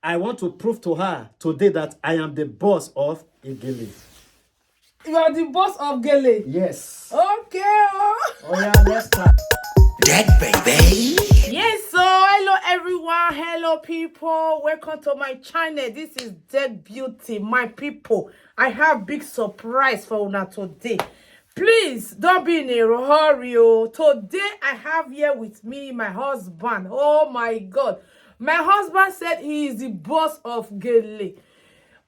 I want to prove to her today that I am the boss of Gele. You are the boss of Gele? Yes. Okay. Oh yeah, let's start. Dead baby. Yes, so hello everyone, hello people, welcome to my channel. This is Dead Beauty, my people. I have big surprise for una today. Please don't be in a hurry. Today I have here with me my husband. Oh my God, my husband said he is the boss of Gele.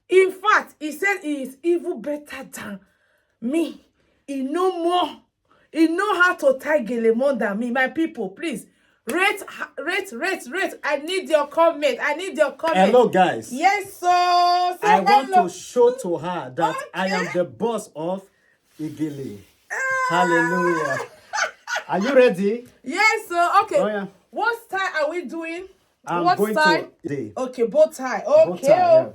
In fact, he said he is even better than me. He know more. He know how to tie Gele more than me. My people, please rate. I need your comment. Hello, guys. Yes, so I want hello. to show to her that Okay. I am the boss of Gele. Hallelujah. Are you ready? Yes, so okay. Oh, yeah. What style are we doing? I'm what going style? to day. Okay, bow tie. Bow Okay, tie,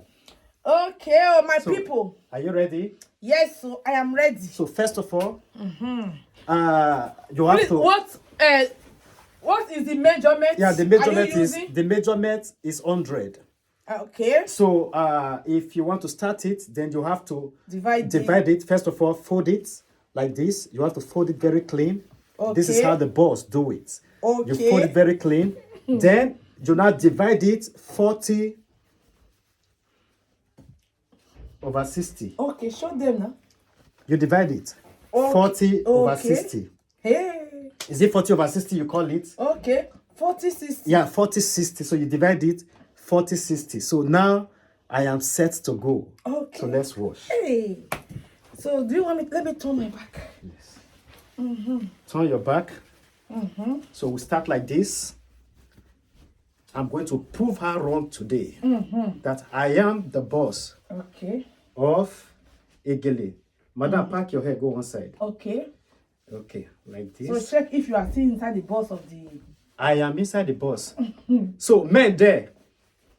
okay, my So, people. Are you ready? Yes, so I am ready. So first of all, you have Please, to. what is the measurement? Yeah, the Are measurement is 100. Okay. So if you want to start it, then you have to Divide it. First of all, fold it like this. You have to fold it very clean. Okay. This is how the boss do it. Okay. You fold it very clean. Then you now divide it 40 over 60. Okay, show them now. You divide it 40 over 60. Hey. Is it 40 over 60 you call it? Okay. 40, 60. Yeah, 40, 60. So you divide it 40, 60. So now I am set to go. Okay. So let's wash. Hey. So do you want me? Let me turn my back. Yes. Turn your back. So we start like this. I'm going to prove her wrong today. That I am the boss Okay. of Gele. Madam, pack your hair, go one side. Okay. Okay, like this. So check if you are still inside the boss of the. I am inside the boss. So men there,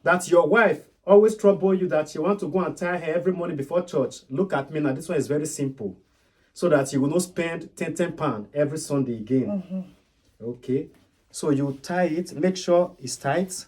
that your wife always trouble you that you want to go and tie her every morning before church. Look at me now. This one is very simple. So that you will not spend 10 pounds every Sunday again. Okay. So you tie it. Make sure it's tight.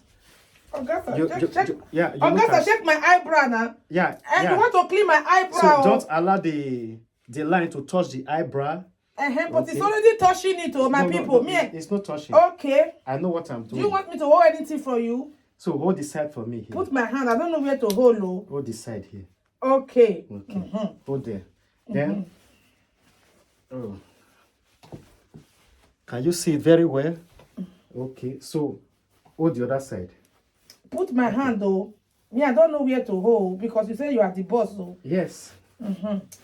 Augusta, check. Yeah. You Augusta, check my eyebrow now. Yeah. And you want to clean my eyebrow. So don't allow the line to touch the eyebrow. But it's already touching it, my people. No, it's not touching. Okay. I know what I'm doing. Do you want me to hold anything for you? So hold this side for me here. Put my hand. I don't know where to hold. Hold this side here. Okay. Okay. Hold there. Then. Oh. Can you see it very well? Okay. So hold the other side. Put my hand though. Me, I don't know where to hold because you say you are the boss. So. Yes.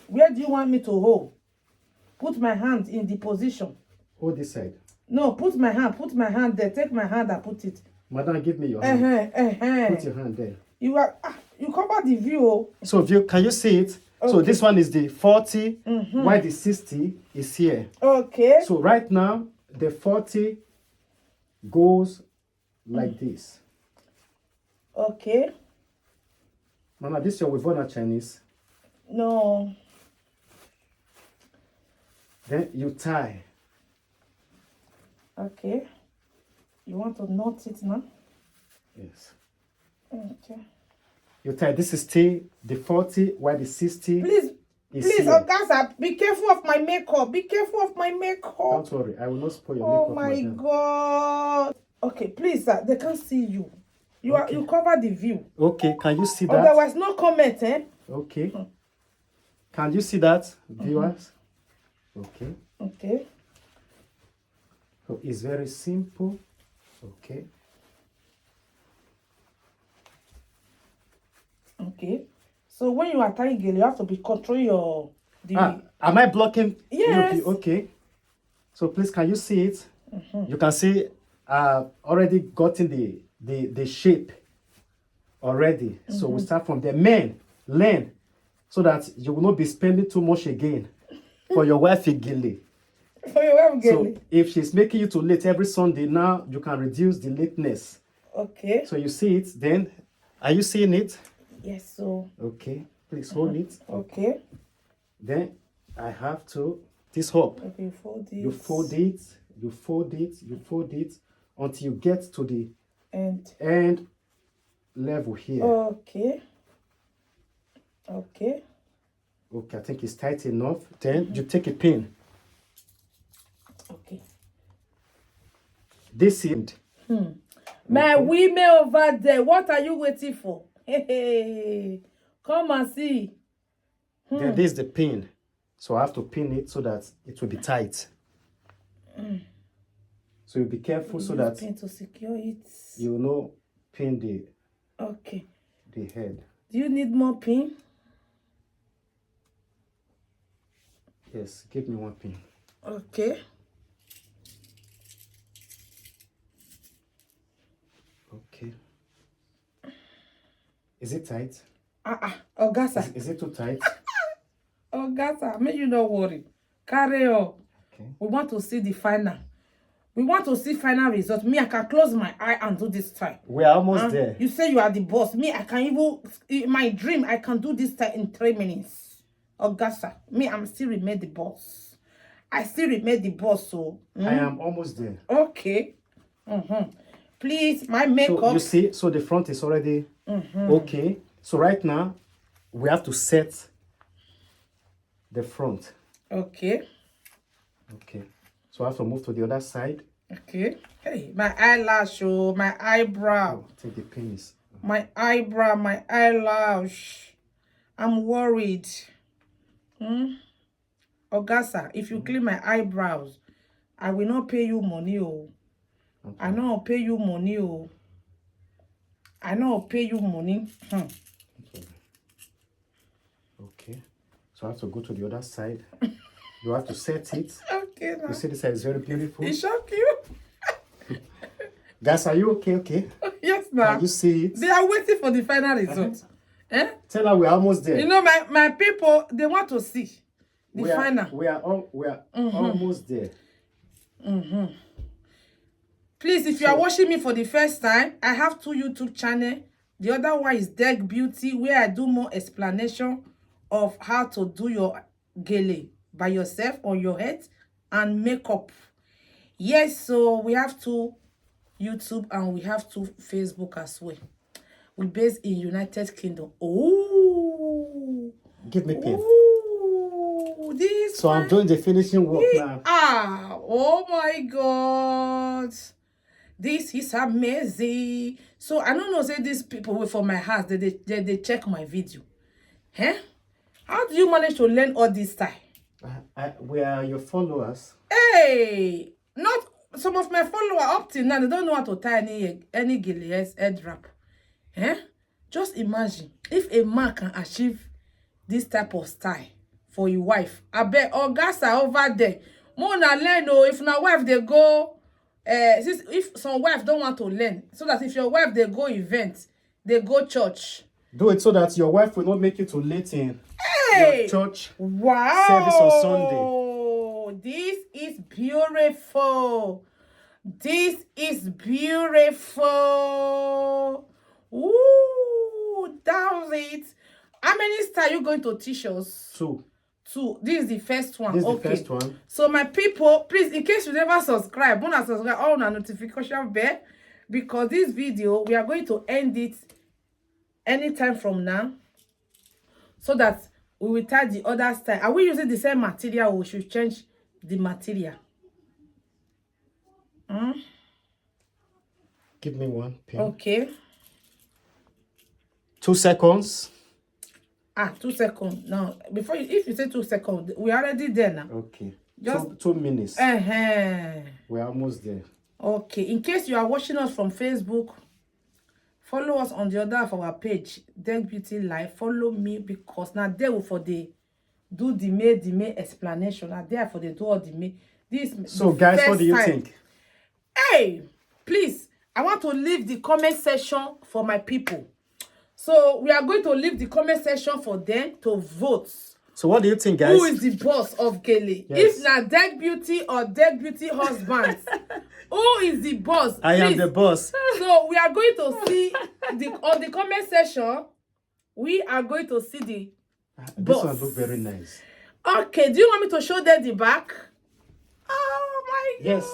Where do you want me to hold? Put my hand in the position. Hold this side. No, put my hand there. Take my hand and put it. Madam, give me your hand. Put your hand there. You cover the view. So can you see it? Okay. So this one is the 40, while the 60 is here. Okay. So right now, the 40 goes like this. Okay. Mama, this is your Wivona Chinese. No. Then you tie. Okay. You want to knot it now? Yes. Okay. You tie. This is still the 40, while the 60 Please, here. Augusta, be careful of my makeup. Don't worry, I will not spoil your makeup. Oh my madam. God. Okay, please, sir, they can't see you. You cover the view. Okay, can you see that? Otherwise, no comment, eh? Okay. Can you see that, viewers? Okay. Okay. So it's very simple. Okay. Okay. So when you are tying Gele, you have to be control am I blocking? Yes. Okay. So please, can you see it? You can see already gotten the shape already. So we start from there. Men, learn so that you will not be spending too much again for your wife Gele. For your wife Gele. So if she's making you too late every Sunday, now you can reduce the lateness. Okay. So you see it, then are you seeing it? Yes, so. Okay, please hold it. Okay. Then I have to this up. Okay, you fold it. You fold it, you fold it, you fold it until you get to the And end level here. Okay. Okay. Okay, I think it's tight enough. Then you take a pin. Okay. This end. My women over there, what are you waiting for? Hey, come and see. Then this is the pin. So I have to pin it so that it will be tight. So you be careful so that Pin to secure it. you know pin the Okay. head. Do you need more pin? Yes, give me one pin. Okay. Okay. Is it tight? Ogasa. Is it too tight? Ogasa, make you not worry. Carry on. Okay. We want to see the final. We want to see final result. Me, I can close my eye and do this time. We are almost there. You say you are the boss. Me, I can even, in my dream, I can do this time in 3 minutes. Ogasa, me, I'm still remain the boss. I still remain the boss, so. I am almost there. Okay. Please, my makeup. So you see, so the front is already okay. So right now, we have to set the front. Okay. Okay. So I have to move to the other side. Okay. Hey, my eyelash, oh, my eyebrow. I think the pin is. My eyebrow, my eyelash. I'm worried. Ogasa, if you clean my eyebrows, I will not pay you money, oh. Okay. I know I'll pay you money, oh. I know I'll pay you money. Okay. So I have to go to the other side. You have to set it. Okay, now. You see this side is very beautiful. It shock you? Guys, are you okay? Okay. Yes, now. Can you see it? They are waiting for the final result. Tell her we're almost there. You know, my people, they want to see the final. We are almost there. Please, if you are watching me for the first time, I have 2 YouTube channels. The other one is Deck Beauty, where I do more explanation of how to do your gele by yourself on your head and makeup. Yes, so we have 2 YouTube and we have 2 Facebook as well. We based in United Kingdom. Oh, Give me pin. oh, this. So I'm doing the finishing work now. Oh my God. This is amazing. So I don't know, say these people wait for my house, they check my video. Huh? How do you manage to learn all this time? We are your followers. Hey, not some of my followers up till now, they don't know how to tie any Gele's head wrap. Eh? Just imagine if a man can achieve this type of style for your wife. I bet Augusta over there. More na learn, oh, if na wife they go, if some wife don't want to learn, so that if your wife they go event, they go church. Do it so that your wife will not make you too late in Hey! your church Wow! service on Sunday. This is beautiful. This is beautiful. Ooh, that was it. How many styles are you going to teach us? 2. 2. This is the first one. This is okay. the first one. So my people, please, in case you never subscribe, wanna subscribe on our notification bell, because this video we are going to end it anytime from now, so that we will tie the other style. Are we using the same material or we should change the material? Give me one pin. Okay. 2 seconds. 2 seconds. Now, before you, if you say 2 seconds, we're already there now. Okay. Just 2 minutes. We're almost there. Okay. In case you are watching us from Facebook, follow us on the other of our page, Deck Beauty Live. Follow me, because now there will for the do the May explanation. Now there for the do all the May. This. So guys, what do you think? Hey, please, I want to leave the comment section for my people. So we are going to leave the comment section for them to vote. So what do you think, guys? Who is the boss of Gele? Yes. If not Deck Beauty or Deck Beauty husband, who is the boss? I am the boss. So we are going to see on the comment section. We are going to see the boss. This one look very nice. Okay, do you want me to show them the back? Oh my God. Yes,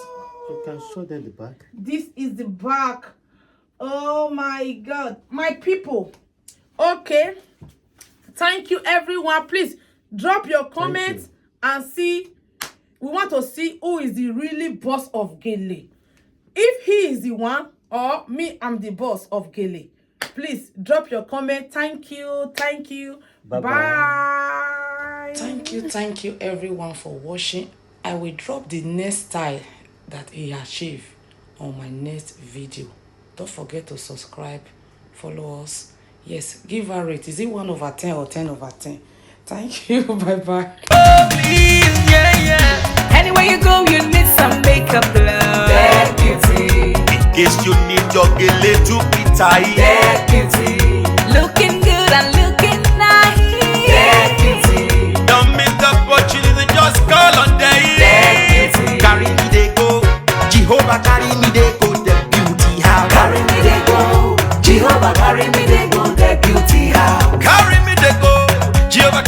you can show them the back. This is the back Oh my God, my people. Okay, thank you everyone. Please drop your comments and see. We want to see who is the really boss of Gele. If he is the one, or me, I'm the boss of Gele. Please drop your comment. Thank you. Thank you. Bye. Thank you everyone for watching. I will drop the next style that he achieved on my next video. Don't forget to subscribe, follow us. Yes, give a rate. Is it 1/10 or 10/10? Thank you. Bye bye. Oh, please, yeah. Anywhere you go, you need some makeup, love. That beauty. In case you need your Gele to be tight. That beauty. Looking good and looking nice. That beauty. Don't miss the opportunity, just call on day. That beauty. Carry me, they go. Jehovah, carry me, they go. The beauty house. Carry me, they go. Jehovah, carry me, they go. The beauty house. Carry me, they go. Jehovah,